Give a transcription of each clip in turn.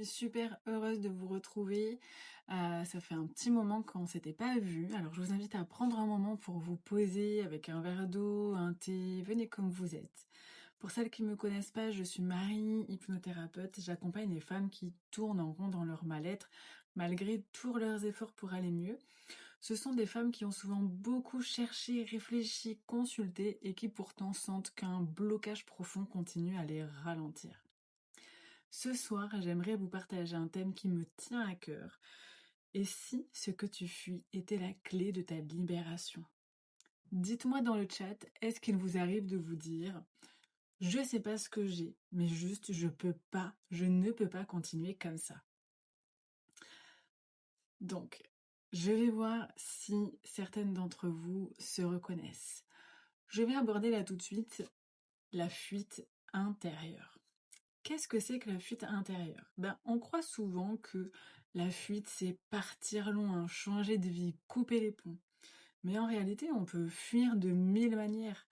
Je suis super heureuse de vous retrouver. Ça fait un petit moment qu'on s'était pas vu. Alors je vous invite à prendre un moment pour vous poser avec un verre d'eau, un thé, venez comme vous êtes. Pour celles qui me connaissent pas, je suis Marie, hypnothérapeute. J'accompagne les femmes qui tournent en rond dans leur mal-être, malgré tous leurs efforts pour aller mieux. Ce sont des femmes qui ont souvent beaucoup cherché, réfléchi, consulté et qui pourtant sentent qu'un blocage profond continue à les ralentir. Ce soir, j'aimerais vous partager un thème qui me tient à cœur. Et si ce que tu fuis était la clé de ta libération? Dites-moi dans le chat, est-ce qu'il vous arrive de vous dire je sais pas ce que j'ai, mais juste je ne peux pas continuer comme ça. Donc, je vais voir si certaines d'entre vous se reconnaissent. Je vais aborder là tout de suite la fuite intérieure. Qu'est-ce que c'est que la fuite intérieure? On croit souvent que la fuite, c'est partir loin, changer de vie, couper les ponts. Mais en réalité, on peut fuir de 1000 manières,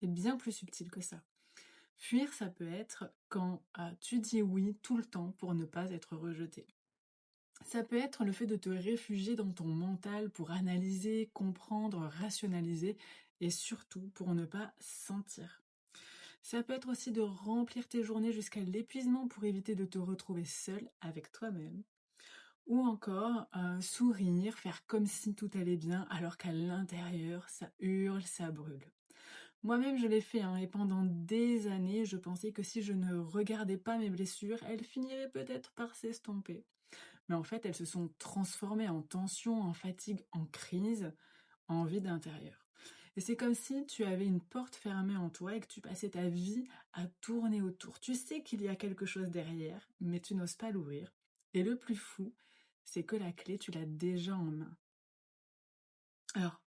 et bien plus subtil que ça. Fuir, ça peut être quand tu dis oui tout le temps pour ne pas être rejeté. Ça peut être le fait de te réfugier dans ton mental pour analyser, comprendre, rationaliser, et surtout pour ne pas sentir. Ça peut être aussi de remplir tes journées jusqu'à l'épuisement pour éviter de te retrouver seul avec toi-même. Ou encore sourire, faire comme si tout allait bien alors qu'à l'intérieur, ça hurle, ça brûle. Moi-même, je l'ai fait et pendant des années, je pensais que si je ne regardais pas mes blessures, elles finiraient peut-être par s'estomper. Mais en fait, elles se sont transformées en tension, en fatigue, en crise, en vide intérieur. Et c'est comme si tu avais une porte fermée en toi et que tu passais ta vie à tourner autour. Tu sais qu'il y a quelque chose derrière, mais tu n'oses pas l'ouvrir. Et le plus fou, c'est que la clé, tu l'as déjà en main. Alors,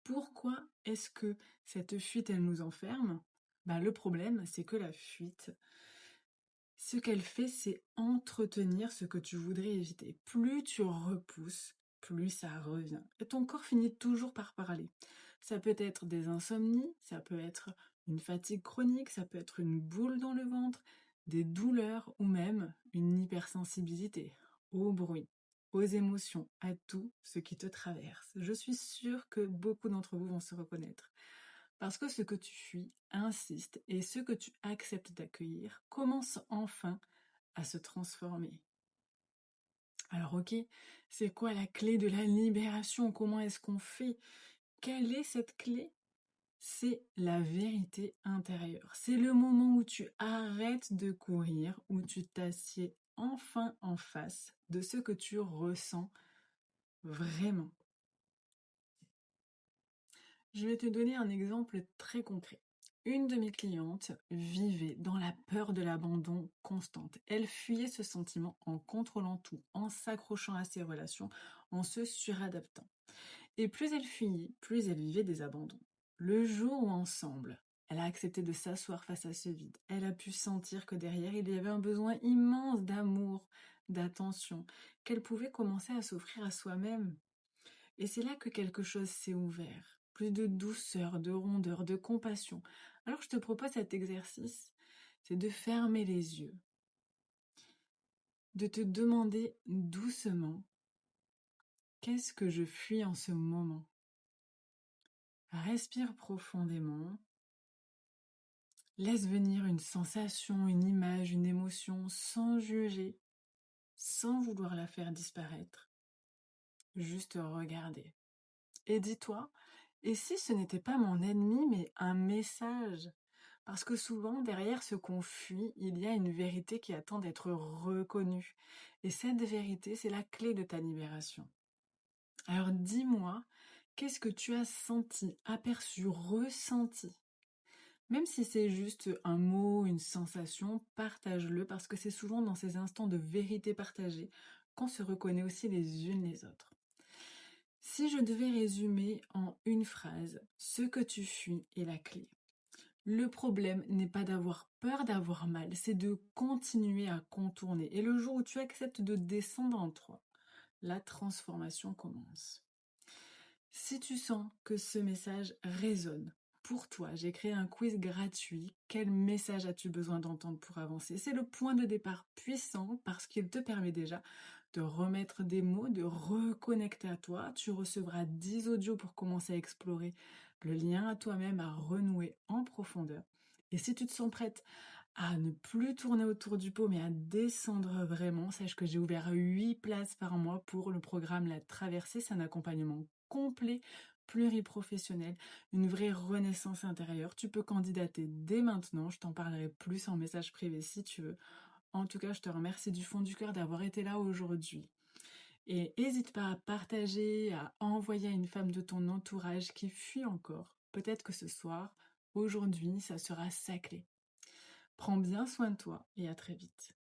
pourquoi est-ce que cette fuite, elle nous enferme? Le problème, c'est que la fuite, ce qu'elle fait, c'est entretenir ce que tu voudrais éviter. Plus tu repousses, plus ça revient. Et ton corps finit toujours par parler. Ça peut être des insomnies, ça peut être une fatigue chronique, ça peut être une boule dans le ventre, des douleurs ou même une hypersensibilité au bruit, aux émotions, à tout ce qui te traverse. Je suis sûre que beaucoup d'entre vous vont se reconnaître. Parce que ce que tu fuis insiste et ce que tu acceptes d'accueillir commence enfin à se transformer. Alors ok, c'est quoi la clé de la libération? Comment est-ce qu'on fait? Quelle est cette clé? C'est la vérité intérieure. C'est le moment où tu arrêtes de courir, où tu t'assieds enfin en face de ce que tu ressens vraiment. Je vais te donner un exemple très concret. Une de mes clientes vivait dans la peur de l'abandon constante. Elle fuyait ce sentiment en contrôlant tout, en s'accrochant à ses relations, en se suradaptant. Et plus elle fuyait, plus elle vivait des abandons. Le jour où ensemble, elle a accepté de s'asseoir face à ce vide, elle a pu sentir que derrière il y avait un besoin immense d'amour, d'attention, qu'elle pouvait commencer à s'offrir à soi-même. Et c'est là que quelque chose s'est ouvert. Plus de douceur, de rondeur, de compassion. Alors je te propose cet exercice, c'est de fermer les yeux, de te demander doucement, qu'est-ce que je fuis en ce moment? Respire profondément, laisse venir une sensation, une image, une émotion, sans juger, sans vouloir la faire disparaître. Juste regarder. Et dis-toi, et si ce n'était pas mon ennemi, mais un message? Parce que souvent, derrière ce qu'on fuit, il y a une vérité qui attend d'être reconnue. Et cette vérité, c'est la clé de ta libération. Alors dis-moi, qu'est-ce que tu as senti, aperçu, ressenti? Même si c'est juste un mot, une sensation, partage-le parce que c'est souvent dans ces instants de vérité partagée qu'on se reconnaît aussi les unes les autres. Si je devais résumer en une phrase, ce que tu fuis est la clé. Le problème n'est pas d'avoir peur d'avoir mal, c'est de continuer à contourner. Et le jour où tu acceptes de descendre en toi, la transformation commence. Si tu sens que ce message résonne, pour toi, j'ai créé un quiz gratuit. Quel message as-tu besoin d'entendre pour avancer? C'est le point de départ puissant parce qu'il te permet déjà de remettre des mots, de reconnecter à toi. Tu recevras 10 audios pour commencer à explorer le lien à toi-même, à renouer en profondeur. Et si tu te sens prête à ne plus tourner autour du pot, mais à descendre vraiment, sache que j'ai ouvert 8 places par mois pour le programme La Traversée. C'est un accompagnement complet, pluriprofessionnel, une vraie renaissance intérieure. Tu peux candidater dès maintenant, je t'en parlerai plus en message privé si tu veux. En tout cas, je te remercie du fond du cœur d'avoir été là aujourd'hui. Et n'hésite pas à partager, à envoyer à une femme de ton entourage qui fuit encore. Peut-être que ce soir, aujourd'hui, ça sera sa clé. Prends bien soin de toi et à très vite.